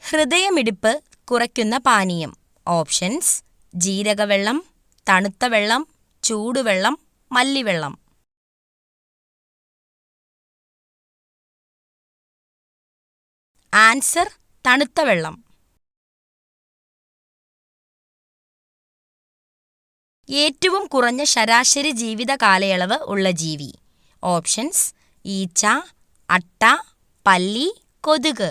ഹൃദയമിടിപ്പ് കുറയ്ക്കുന്ന പാനീയം. ഓപ്ഷൻസ്: ജീരകവെള്ളം, തണുത്ത വെള്ളം, ചൂടുവെള്ളം, മല്ലിവെള്ളം. ആൻസർ: തണുത്ത വെള്ളം. ഏറ്റവും കുറഞ്ഞ ശരാശരി ജീവിത കാലയളവ് ഉള്ള ജീവി. ഓപ്ഷൻസ്: ഈച്ച, അട്ട, പല്ലി, കൊതുക്.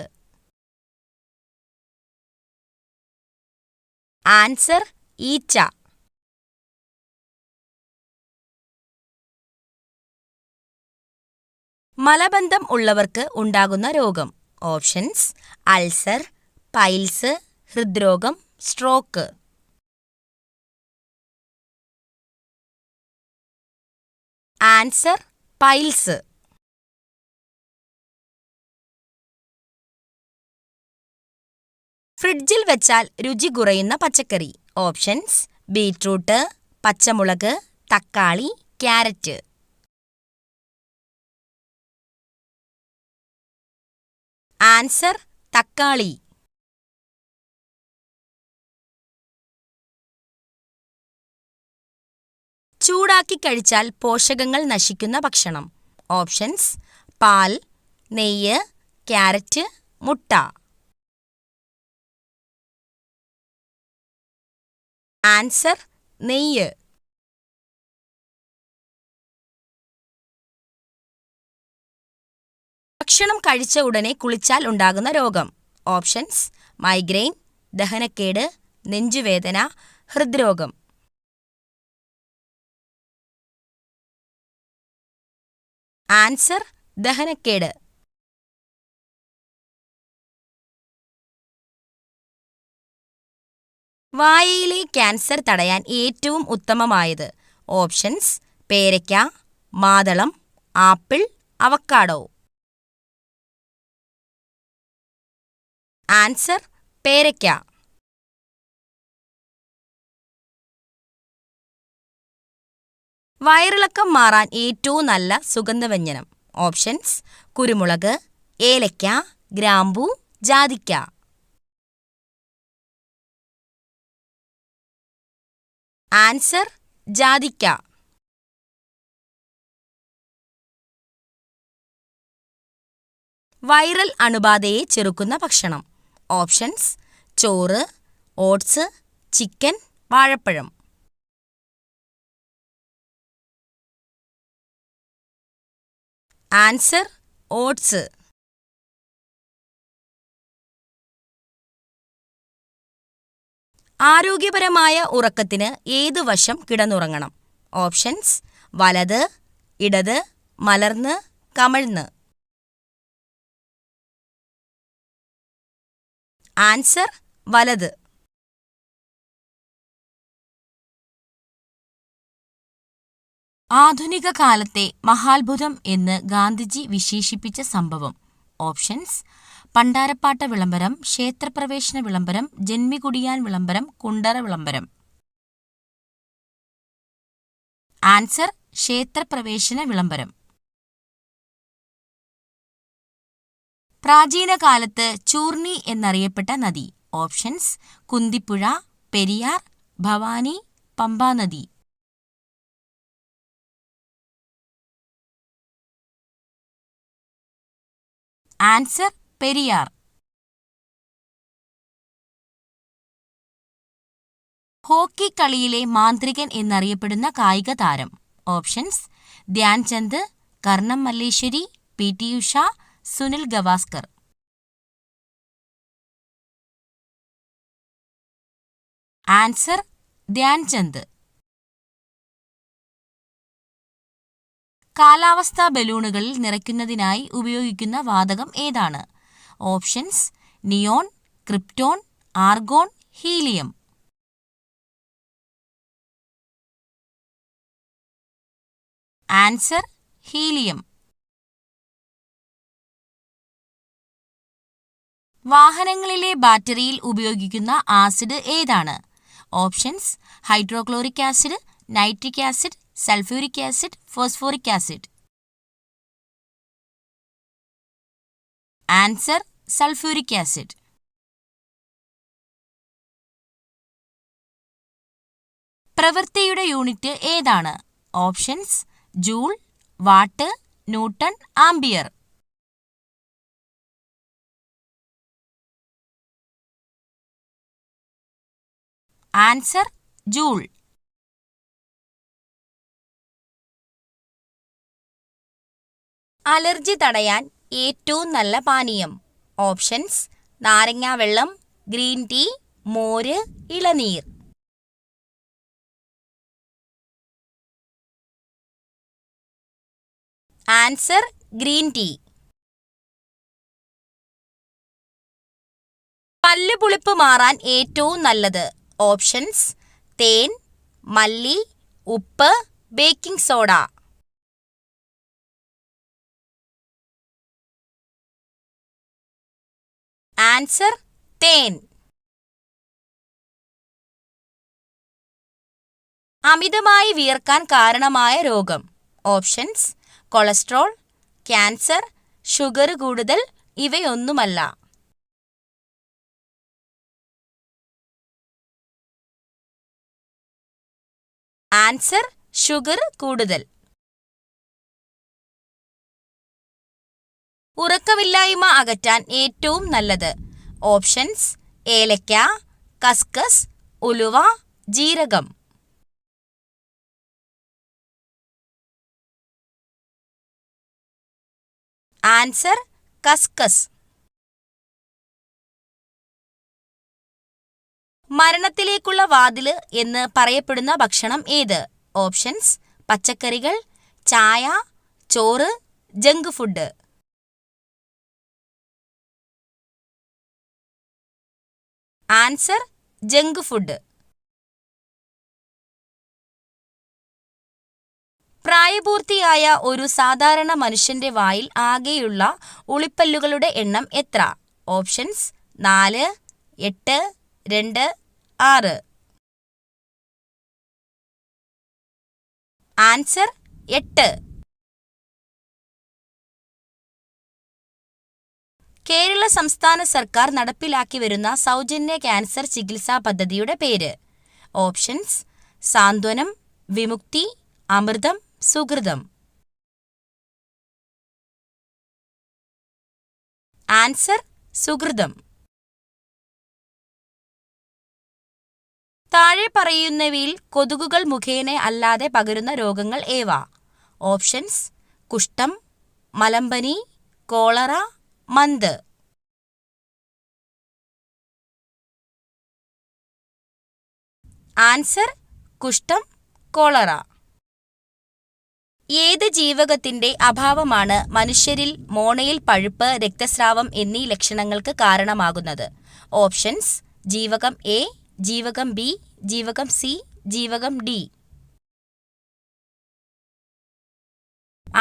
ആൻസർ: ഈച്ച. മലബന്ധം ഉള്ളവർക്ക് ഉണ്ടാകുന്ന രോഗം. ഓപ്ഷൻസ്: അൾസർ, പൈൽസ്, ഹൃദ്രോഗം, സ്ട്രോക്ക്. Answer: piles. ഫ്രിഡ്ജിൽ വെച്ചാൽ രുചി കുറയുന്ന പച്ചക്കറി. ഓപ്ഷൻസ്: ബീറ്റ്റൂട്ട്, പച്ചമുളക്, തക്കാളി, ക്യാരറ്റ്. ആൻസർ: തക്കാളി. ചൂടാക്കി കഴിച്ചാൽ പോഷകങ്ങൾ നശിക്കുന്ന ഭക്ഷണം. ഓപ്ഷൻസ്: പാൽ, നെയ്യ്, ക്യാരറ്റ്, മുട്ട. ആൻസർ: നെയ്യ്. ഭക്ഷണം കഴിച്ച ഉടനെ കുളിച്ചാൽ ഉണ്ടാകുന്ന രോഗം. ഓപ്ഷൻസ്: മൈഗ്രെയിൻ, ദഹനക്കേട്, നെഞ്ചുവേദന, ഹൃദ്രോഗം. ആൻസർ: ദഹനക്കേട്. വായയിലെ ക്യാൻസർ തടയാൻ ഏറ്റവും ഉത്തമമായത്. ഓപ്ഷൻസ്: പേരയ്ക്ക, മാതളം, ആപ്പിൾ, അവക്കാഡോ. ആൻസർ: പേരയ്ക്ക. വയറിളക്കം മാറാൻ ഏറ്റവും നല്ല സുഗന്ധവ്യഞ്ജനം. ഓപ്ഷൻസ്: കുരുമുളക്, ഏലയ്ക്ക, ഗ്രാമ്പൂ, ജാതിക്ക. ആൻസർ: ജാതിക്ക. വൈറൽ അണുബാധയെ ചെറുക്കുന്ന ഭക്ഷണം. ഓപ്ഷൻസ്: ചോറ്, ഓട്സ്, ചിക്കൻ, വാഴപ്പഴം. Answer: oats. ആരോഗ്യപരമായ ഉറക്കത്തിന് ഏതു വശം കിടന്നുറങ്ങണം? ഓപ്ഷൻസ്: വലത്, ഇടത്, മലർന്ന്, കമഴ്ന്ന്. ആൻസർ: വലത്. ആധുനിക കാലത്തെ മഹാത്ഭുതം എന്ന് ഗാന്ധിജി വിശേഷിപ്പിച്ച സംഭവം. ഓപ്ഷൻസ്: പണ്ടാരപ്പാട്ട വിളംബരം, ക്ഷേത്രപ്രവേശന വിളംബരം, ജന്മികുടിയാൻ വിളംബരം, കുണ്ടറ വിളംബരം. ആൻസർ: ക്ഷേത്രപ്രവേശന വിളംബരം. പ്രാചീന കാലത്ത് ചൂർണി എന്നറിയപ്പെട്ട നദി. ഓപ്ഷൻസ്: കുന്തിപ്പുഴ, പെരിയാർ, ഭവാനി, പമ്പാനദി. ആൻസർ: പെരിയാർ. ഹോക്കി കളിയിലെ മാന്ത്രികൻ എന്നറിയപ്പെടുന്ന കായിക താരം. Options: Dhyan Chand, Karnam Malleswari, P T. Usha, Sunil Gavaskar. Answer: Dhyan Chand. കാലാവസ്ഥാ ബലൂണുകളിൽ നിറയ്ക്കുന്നതിനായി ഉപയോഗിക്കുന്ന വാതകം ഏതാണ്? Options: neon, krypton, argon, helium. Answer: helium. വാഹനങ്ങളിലെ ബാറ്ററിയിൽ ഉപയോഗിക്കുന്ന ആസിഡ് ഏതാണ്? Options: hydrochloric acid, nitric acid, sulphuric acid, phosphoric acid. Answer: sulphuric acid. പ്രവൃത്തിയുടെ യൂണിറ്റ് ഏതാണ്? Options: joule, watt, newton, ampere. Answer: joule. Allergy തടയാൻ ഏറ്റവും നല്ല പാനീയം. ഓപ്ഷൻസ്: നാരങ്ങാ വെള്ളം, ഗ്രീൻ ടീ, മോര്, ഇളനീർ. Answer: green tea. പല്ലുപുളിപ്പ് മാറാൻ ഏറ്റവും നല്ലത്. ഓപ്ഷൻസ്: തേൻ, മല്ലി, ഉപ്പ്, ബേക്കിംഗ് സോഡ. ആൻസർ: തേൻ. അമിതമായി വിയർക്കാൻ കാരണമായ രോഗം. ഓപ്ഷൻസ്: കൊളസ്ട്രോൾ, ക്യാൻസർ, ഷുഗർ കൂടുതൽ, ഇവയൊന്നുമല്ല. ആൻസർ: ഷുഗർ കൂടുതൽ. ഉറക്കമില്ലായ്മ അകറ്റാൻ ഏറ്റവും നല്ലത്. ഓപ്ഷൻസ്: ഏലക്ക, കസ്കസ്, ഉലുവ, ജീരകം. ആൻസർ: കസ്കസ്. മരണത്തിലേക്കുള്ള വാതില് എന്ന് പറയപ്പെടുന്ന ഭക്ഷണം ഏത്? ഓപ്ഷൻസ്: പച്ചക്കറികൾ, ചായ, ചോറ്, junk food. Answer: junk food. പ്രായപൂർത്തിയായ ഒരു സാധാരണ മനുഷ്യന്റെ വായിൽ ആകെയുള്ള ഉളിപ്പല്ലുകളുടെ എണ്ണം എത്ര? ഓപ്ഷൻസ്: 4, 8, 2, 6. ആൻസർ: 8. കേരള സംസ്ഥാന സർക്കാർ നടപ്പിലാക്കി വരുന്ന സൗജന്യ ക്യാൻസർ ചികിത്സാ പദ്ധതിയുടെ പേര്. ഓപ്ഷൻസ്: സാന്ത്വനം, വിമുക്തി, അമൃതം, സുകൃതം. ആൻസർ: സുകൃതം. താഴെ പറയുന്നവയിൽ കൊതുകുകൾ മുഖേന അല്ലാതെ പകരുന്ന രോഗങ്ങൾ ഏവ? ഓപ്ഷൻസ്: കുഷ്ഠം, മലമ്പനി, കോളറ, മന്ത്. ആൻസർ: കുഷ്ഠം, കോളറ. ഏത് ജീവകത്തിന്റെ അഭാവമാണ് മനുഷ്യരിൽ മോണയിൽ പഴുപ്പ്, രക്തസ്രാവം എന്നീ ലക്ഷണങ്ങൾക്ക് കാരണമാകുന്നത്? ഓപ്ഷൻസ്: ജീവകം എ, ജീവകം ബി, ജീവകം സി, ജീവകം ഡി.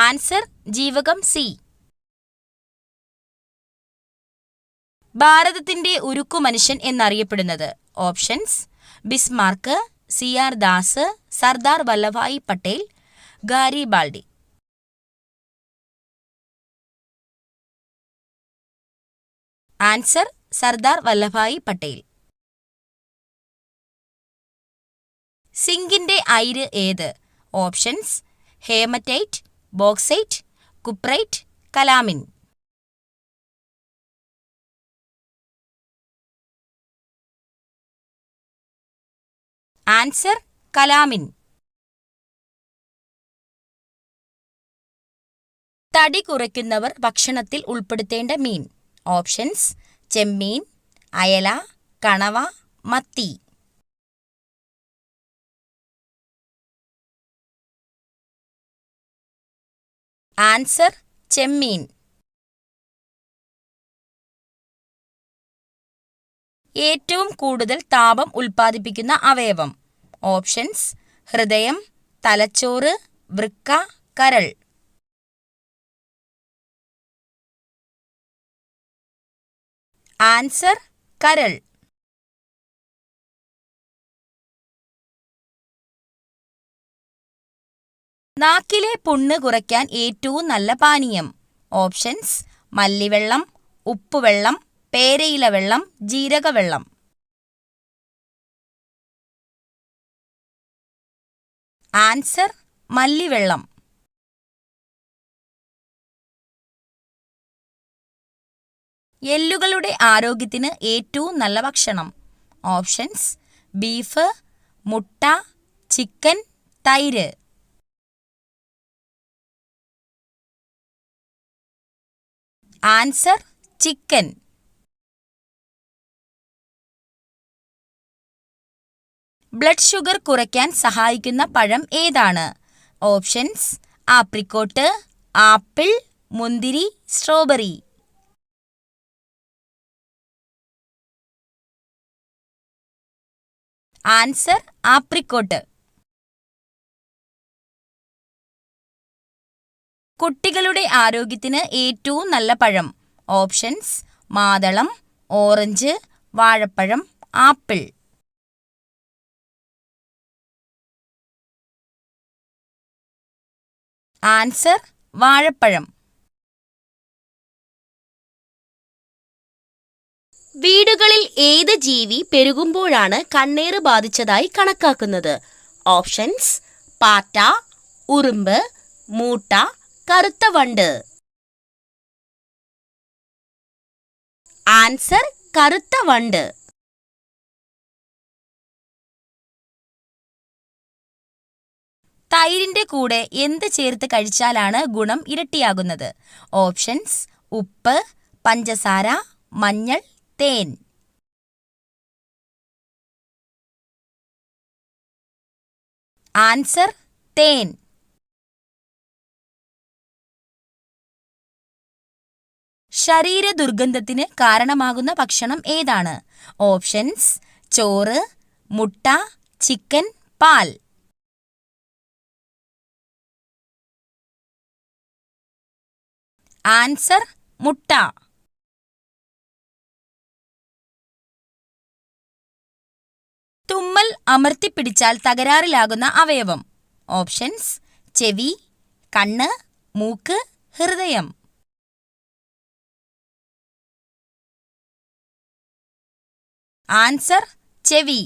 ആൻസർ: ജീവകം സി. ഭാരതത്തിന്റെ ഉരുക്കു മനുഷ്യൻ എന്നറിയപ്പെടുന്നത്? Options: Bismarck, C R. Das, Sardar Vallabhbhai Patel, Garibaldi. Answer: Sardar Vallabhbhai Patel. സിങ്കിന്റെ അയിര് ഏത്? Options: haematite, bauxite, cuprite, calamine. Answer: calamine. തടി കുറയ്ക്കുന്നവർ ഭക്ഷണത്തിൽ ഉൾപ്പെടുത്തേണ്ട മീൻ. ഓപ്ഷൻസ്: ചെമ്മീൻ, അയല, കണവ, മത്തി. ആൻസർ: ചെമ്മീൻ. ഏറ്റവും കൂടുതൽ താപം ഉൽപ്പാദിപ്പിക്കുന്ന അവയവം. ഓപ്ഷൻസ്: ഹൃദയം, തലച്ചോറ്, വൃക്ക, കരൾ. ആൻസർ: കരൾ. നാക്കിലെ പുണ്ണ് കുറയ്ക്കാൻ ഏറ്റവും നല്ല പാനീയം. ഓപ്ഷൻസ്: മല്ലിവെള്ളം, ഉപ്പുവെള്ളം, പേരയില വെള്ളം, ജീരകവെള്ളം. ആൻസർ മല്ലിവെള്ളം. എല്ലുകളുടെ ആരോഗ്യത്തിന് ഏറ്റവും നല്ല ഭക്ഷണം. ഓപ്ഷൻസ്: ബീഫ്, മുട്ട, ചിക്കൻ, തൈര്. Answer chicken. ബ്ലഡ് ഷുഗർ കുറയ്ക്കാൻ സഹായിക്കുന്ന പഴം ഏതാണ്? ഓപ്ഷൻസ്: ആപ്രിക്കോട്ട്, ആപ്പിൾ, മുന്തിരി, സ്ട്രോബെറി. Answer apricot. കുട്ടികളുടെ ആരോഗ്യത്തിന് ഏറ്റവും നല്ല പഴം. ഓപ്ഷൻസ്: മാതളം, ഓറഞ്ച്, വാഴപ്പഴം, ആപ്പിൾ. ആൻസർ വാഴപ്പഴം. വീടുകളിൽ ഏത് ജീവി പെരുകുമ്പോഴാണ് കണ്ണേറ് ബാധിച്ചതായി കണക്കാക്കുന്നത്? ഓപ്ഷൻസ്: പാറ്റ, ഉറുമ്പ്, മൂട്ട, കറുത്ത വണ്ട്. ആൻസർ കറുത്ത വണ്ട്. തൈരിന്റെ കൂടെ എന്ത് ചേർത്ത് കഴിച്ചാലാണ് ഗുണം ഇരട്ടിയാകുന്നത്? ഓപ്ഷൻസ്: ഉപ്പ്, പഞ്ചസാര, മഞ്ഞൾ, തേൻ. ആൻസർ തേൻ. ശരീര ദുർഗന്ധത്തിന് കാരണമാകുന്ന ഭക്ഷണം ഏതാണ്? ഓപ്ഷൻസ്: ചോറ്, മുട്ട, ചിക്കൻ, പാൽ. ആൻസർ മുട്ട. തുമ്മൽ അമർത്തിപ്പിടിച്ചാൽ തകരാറിലാകുന്ന അവയവം. ഓപ്ഷൻസ്: ചെവി, കണ്ണ്, മൂക്ക്, ഹൃദയം. ആൻസർ ചെവി.